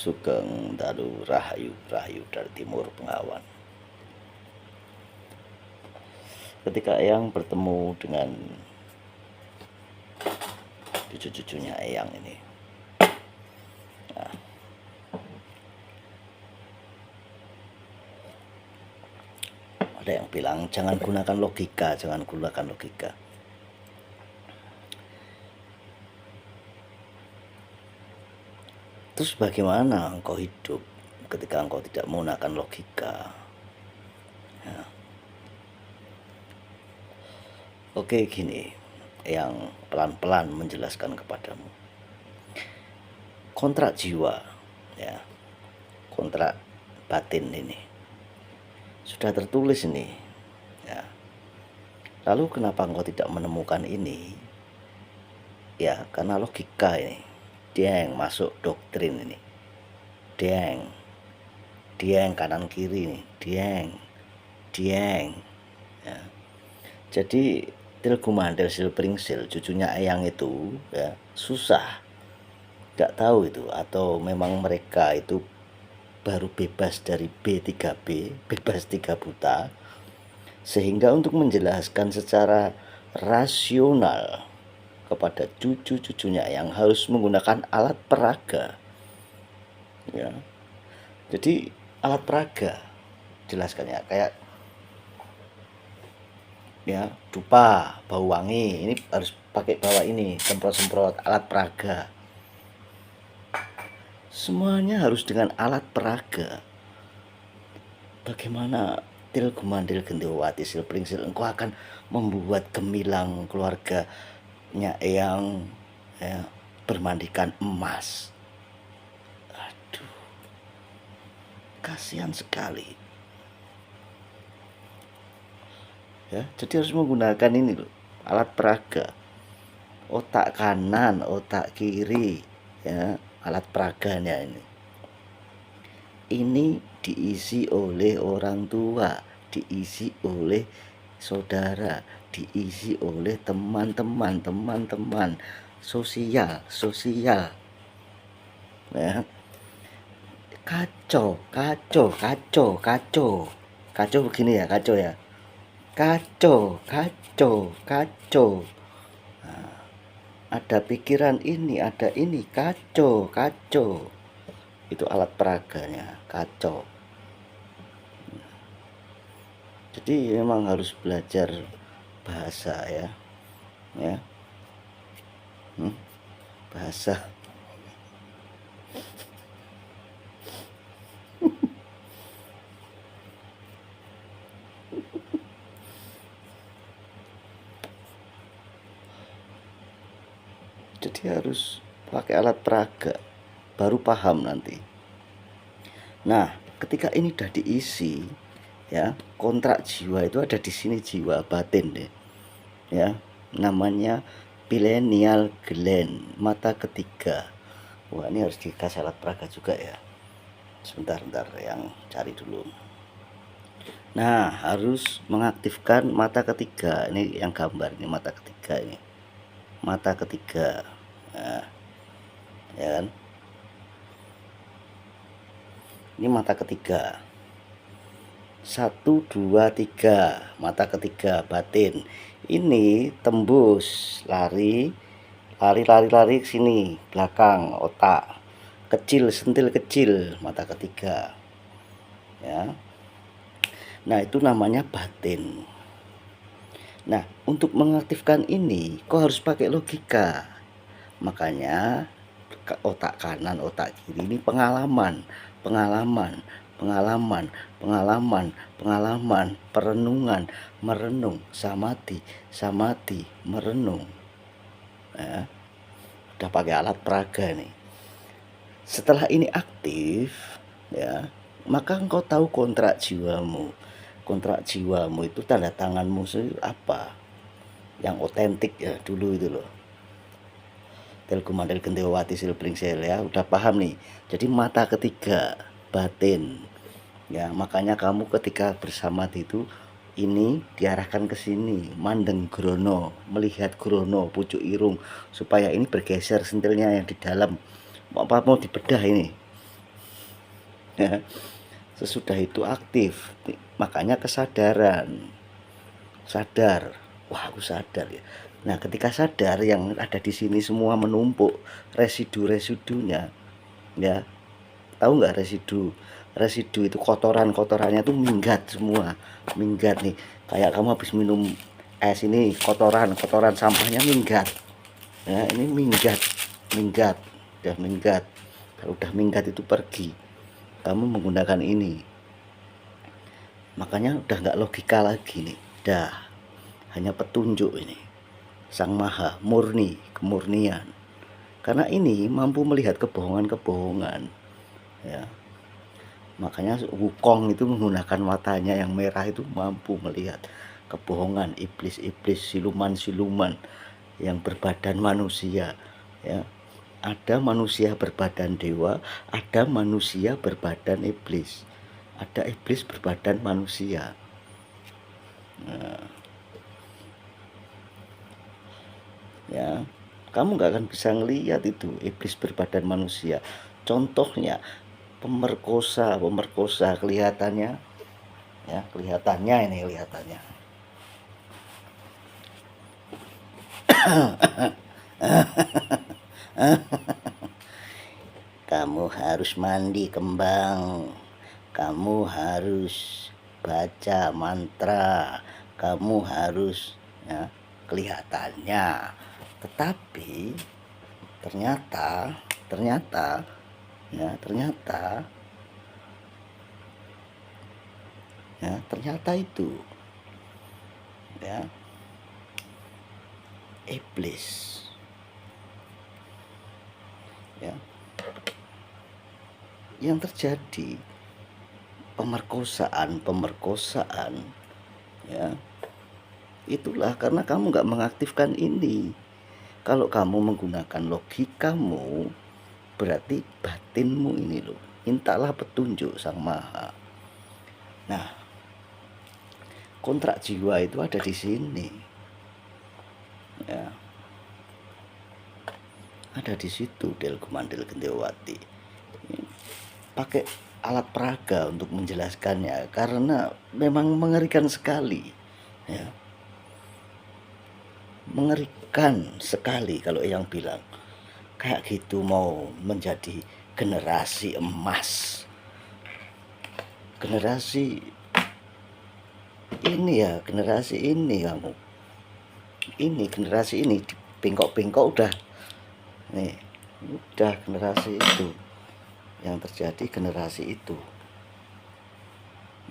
Sugeng Dalu Rahayu Rahayu dari Timur Pengawan. Ketika Eyang bertemu dengan cucu-cucunya Eyang ini, nah, ada yang bilang jangan gunakan logika, jangan gunakan logika. Terus bagaimana engkau hidup ketika engkau tidak menggunakan logika? Ya. Oke, gini, yang pelan-pelan menjelaskan kepadamu. Kontrak jiwa, ya, kontrak batin ini sudah tertulis ini, ya. Lalu kenapa engkau tidak menemukan ini? Ya, karena logika ini. Dia yang masuk doktrin ini, dia yang kanan kiri nih, dia ya. Jadi Tilgumandel Silpringsil cucunya Eyang itu ya susah, nggak tahu itu, atau memang mereka itu baru bebas dari B3B, bebas 3 buta, sehingga untuk menjelaskan secara rasional kepada cucu-cucunya yang harus menggunakan alat peraga, ya. Jadi alat peraga jelaskannya kayak ya dupa, bau wangi, ini harus pakai bawa ini, semprot-semprot, alat peraga. Semuanya harus dengan alat peraga. Bagaimana Tilgumandil Gendewati Silpringsil engkau akan membuat gemilang keluarganya Eyang ya, bermandikan emas? Aduh, kasihan sekali ya. Jadi harus menggunakan ini loh, alat peraga, otak kanan, otak kiri, ya, alat peraganya ini diisi oleh orang tua, diisi oleh saudara, diisi oleh teman-teman sosial ya. Kacau begini ya, kacau ya, kacau. Nah, ada pikiran ini, ada ini, kacau. Itu alat peraganya, kacau. Jadi memang harus belajar bahasa ya, bahasa. Jadi harus pakai alat peraga, baru paham nanti. Nah, ketika ini udah diisi, ya, kontrak jiwa itu ada di sini, jiwa batin deh, ya, namanya pineal gland, mata ketiga. Wah, ini harus dikasih alat peraga juga ya. Sebentar yang cari dulu. Nah, harus mengaktifkan mata ketiga. Ini yang gambar ini, mata ketiga ini, mata ketiga. Nah, ya kan, ini mata ketiga, 1, 2, 3, mata ketiga batin. Ini tembus lari ke sini belakang otak, kecil, sentil kecil, mata ketiga ya. Nah, itu namanya batin. Nah, untuk mengaktifkan ini kok harus pakai logika. Makanya otak kanan, otak kiri ini pengalaman, perenungan, merenung, samadhi, merenung. Ya, udah pakai alat peraga nih. Setelah ini aktif, ya, maka engkau tahu kontrak jiwamu. Kontrak jiwamu itu tanda tanganmu apa? Yang otentik ya dulu itu loh. Tilgumandel Gendewati Silpringsil ya, udah paham nih. Jadi mata ketiga batin ya, makanya kamu ketika bersama itu ini diarahkan ke sini, mandeng grono, melihat grono pucuk irung, supaya ini bergeser sentilnya yang di dalam. Apa mau dibedah ini Sesudah itu aktif, makanya kesadaran, sadar, wah aku sadar ya. Nah ketika sadar, yang ada di sini semua menumpuk, residu-residunya, ya tahu nggak residu? Residu itu kotorannya tuh minggat semua, minggat nih, kayak kamu habis minum es ini, kotoran sampahnya minggat, ya ini minggat udah minggat. Kalau udah minggat itu pergi, kamu menggunakan ini, makanya udah nggak logika lagi nih, dah hanya petunjuk ini, sang maha murni, kemurnian. Karena ini mampu melihat kebohongan-kebohongan, ya makanya Wukong itu menggunakan matanya yang merah, itu mampu melihat kebohongan, iblis-iblis, siluman-siluman yang berbadan manusia, ya ada manusia berbadan dewa, ada manusia berbadan iblis, ada iblis berbadan manusia. Nah, ya kamu nggak akan bisa ngelihat itu iblis berbadan manusia. Contohnya pemerkosa kelihatannya, ya kelihatannya ini kelihatannya. Kamu harus mandi kembang, kamu harus baca mantra, kamu harus, ya kelihatannya. Tetapi ternyata itu, ya iblis, ya yang terjadi pemerkosaan, ya itulah karena kamu nggak mengaktifkan ini. Kalau kamu menggunakan logikamu, berarti batinmu ini loh, mintalah petunjuk sang maha. Nah kontrak jiwa itu ada di sini, ya ada di situ. Del Kumandel Gendewati pakai alat peraga untuk menjelaskannya, karena memang mengerikan sekali, ya mengerikan sekali kalau yang bilang kayak gitu mau menjadi generasi emas, generasi ini, ya generasi ini, kamu ini generasi ini bengkok-bengkok udah nih, udah generasi itu yang terjadi, generasi itu,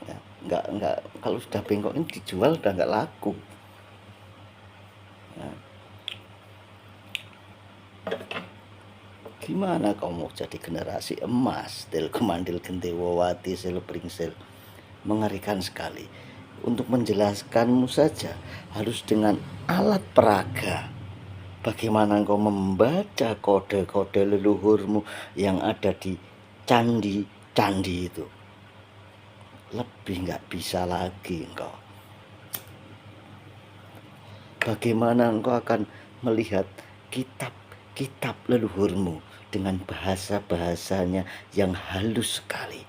ya nggak kalau sudah bengkok ini dijual udah nggak laku, ya. Gimana kau mau jadi generasi emas? Del Kumandil Gendewati Sel Pringsel, mengerikan sekali. Untuk menjelaskanmu saja harus dengan alat peraga. Bagaimana engkau membaca kode-kode leluhurmu yang ada di candi-candi itu? Lebih nggak bisa lagi engkau. Bagaimana engkau akan melihat kitab leluhurmu dengan bahasa-bahasanya yang halus sekali?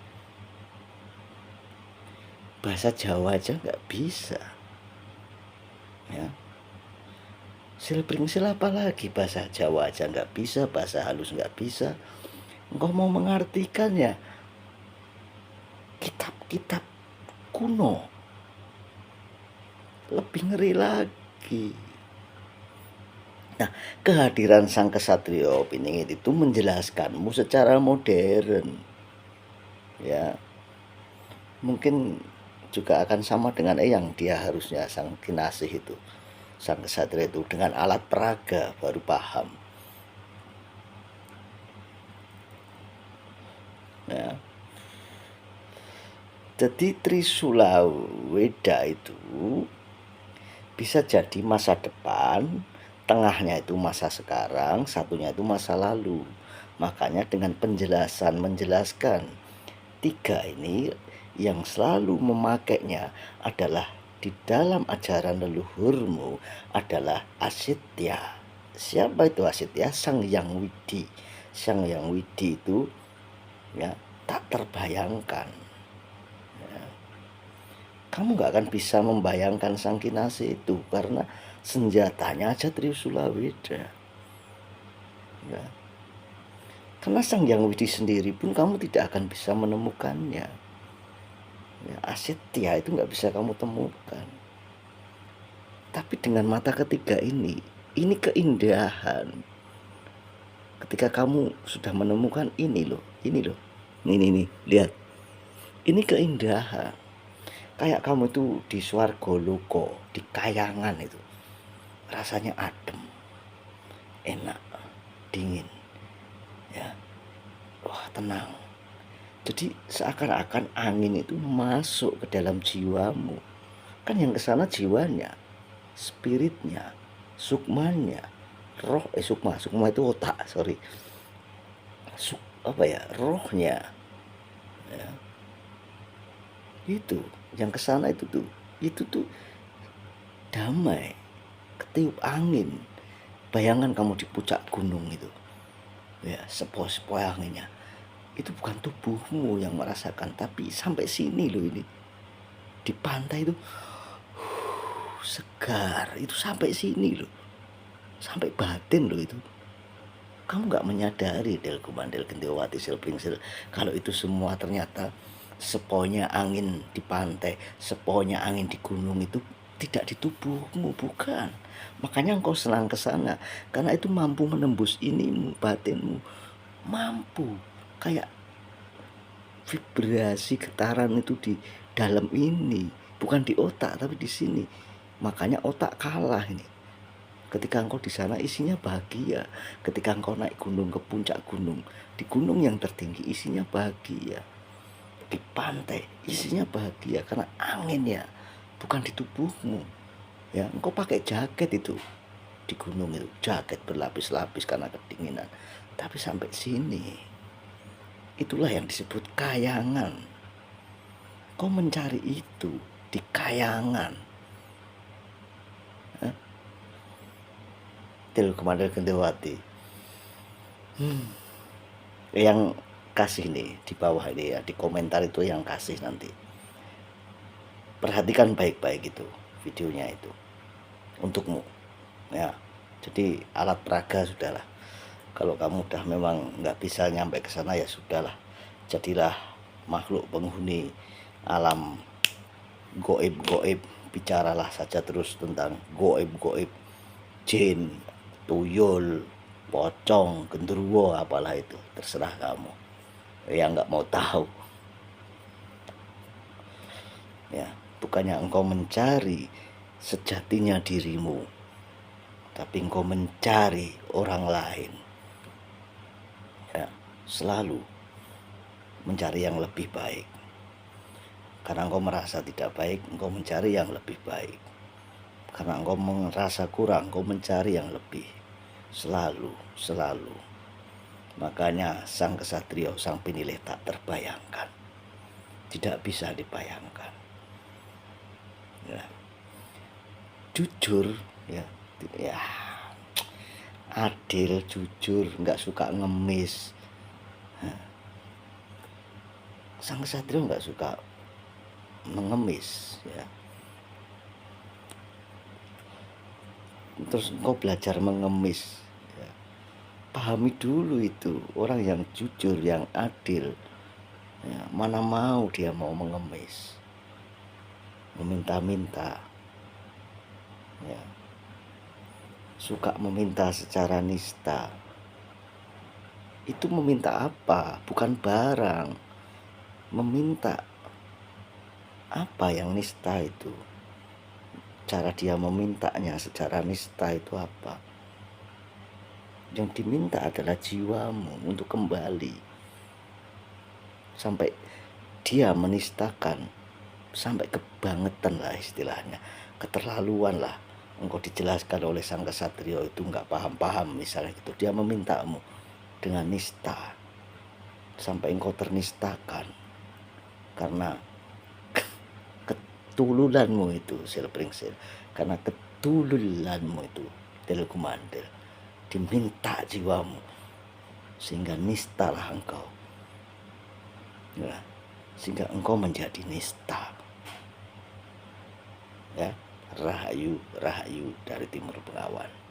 Bahasa Jawa aja nggak bisa, ya. Silpringsil apalagi bahasa Jawa aja nggak bisa, bahasa halus nggak bisa. Engkau mau mengartikannya kitab-kitab kuno, lebih ngeri lagi. Nah, kehadiran sang kesatria Piningit itu menjelaskanmu secara modern, ya mungkin juga akan sama dengan yang dia harusnya sang kinasih itu, sang kesatria itu dengan alat peraga baru paham, ya. Jadi Trisula Weda itu bisa jadi masa depan, tengahnya itu masa sekarang, satunya itu masa lalu. Makanya dengan penjelasan menjelaskan tiga ini, yang selalu memakainya adalah di dalam ajaran leluhurmu adalah Asitya. Siapa itu Asitya? Sang Yang Widi. Sang Yang Widi itu, ya tak terbayangkan. Ya. Kamu nggak akan bisa membayangkan Sang Kinase itu karena senjatanya aja Trisula Weda. Ya. Karena Sang Hyang Widi sendiri pun kamu tidak akan bisa menemukannya. Ya, Asetya itu nggak bisa kamu temukan. Tapi dengan mata ketiga ini keindahan. Ketika kamu sudah menemukan ini loh, nih, lihat. Ini keindahan. Kayak kamu itu di Swarga Loka, di kayangan itu. Rasanya adem, enak, dingin. Ya. Wah, tenang. Jadi seakan-akan angin itu masuk ke dalam jiwamu. Kan yang kesana jiwanya, spiritnya, sukmanya, sukma itu otak, sorry. Rohnya. Ya. Itu yang kesana itu tuh damai, ketiup angin. Bayangan kamu di puncak gunung itu, ya, sepoi-sepoi anginnya. Itu bukan tubuhmu yang merasakan, tapi sampai sini loh ini. Di pantai itu segar, itu sampai sini loh. Sampai batin loh itu. Kamu gak menyadari Del Kumandel Gendewati Silpringsil kalau itu semua ternyata sepoinya angin di pantai, sepoinya angin di gunung itu tidak di tubuhmu, bukan. Makanya engkau senang ke sana karena itu mampu menembus inimu, batinmu. Mampu. Kayak vibrasi getaran itu di dalam ini, bukan di otak tapi di sini. Makanya otak kalah ini. Ketika engkau di sana isinya bahagia. Ketika engkau naik gunung ke puncak gunung, di gunung yang tertinggi isinya bahagia. Di pantai isinya bahagia karena anginnya, bukan di tubuhmu. Ya, engkau pakai jaket itu di gunung itu, jaket berlapis-lapis karena kedinginan. Tapi sampai sini, itulah yang disebut kayangan. Kau mencari itu di kayangan. Til Kumandel Gendewati. Yang kasih nih di bawah ini ya, di komentar itu yang kasih nanti. Perhatikan baik-baik itu videonya itu untukmu. Ya, jadi alat peraga sudahlah. Kalau kamu udah memang nggak bisa nyampe ke sana ya sudahlah. Jadilah makhluk penghuni alam goib-goib, bicaralah saja terus tentang goib-goib, jin, tuyul, pocong, genderuwo, apalah itu, terserah kamu yang nggak mau tahu. Ya, bukannya engkau mencari sejatinya dirimu, tapi engkau mencari orang lain. Ya, selalu mencari yang lebih baik. Karena engkau merasa tidak baik, engkau mencari yang lebih baik. Karena engkau merasa kurang, engkau mencari yang lebih. Selalu. Makanya sang kesatria, sang pinilih tak terbayangkan. Tidak bisa dibayangkan. Ya. Jujur, ya, adil, jujur, nggak suka ngemis. Sang kesatria nggak suka mengemis, ya. Terus engkau belajar mengemis, ya. Pahami dulu itu orang yang jujur, yang adil, ya, mana mau dia mau mengemis, meminta-minta, ya. Suka meminta secara nista. Itu meminta apa? Bukan barang. Meminta apa yang nista itu? Cara dia memintanya secara nista itu apa? Yang diminta adalah jiwamu untuk kembali. Sampai dia menistakan, sampai kebangetan lah istilahnya, keterlaluan lah. Engkau dijelaskan oleh sang kesatria itu nggak paham-paham misalnya gitu. Dia memintamu dengan nista. Sampai engkau ternistakan. Karena ketululanmu itu Silpringsil, karena ketululanmu itu Del Kumandel, diminta jiwamu sehingga nistalah engkau. Ya, sehingga engkau menjadi nista. Ya, rahayu, rahayu dari timur bengawan.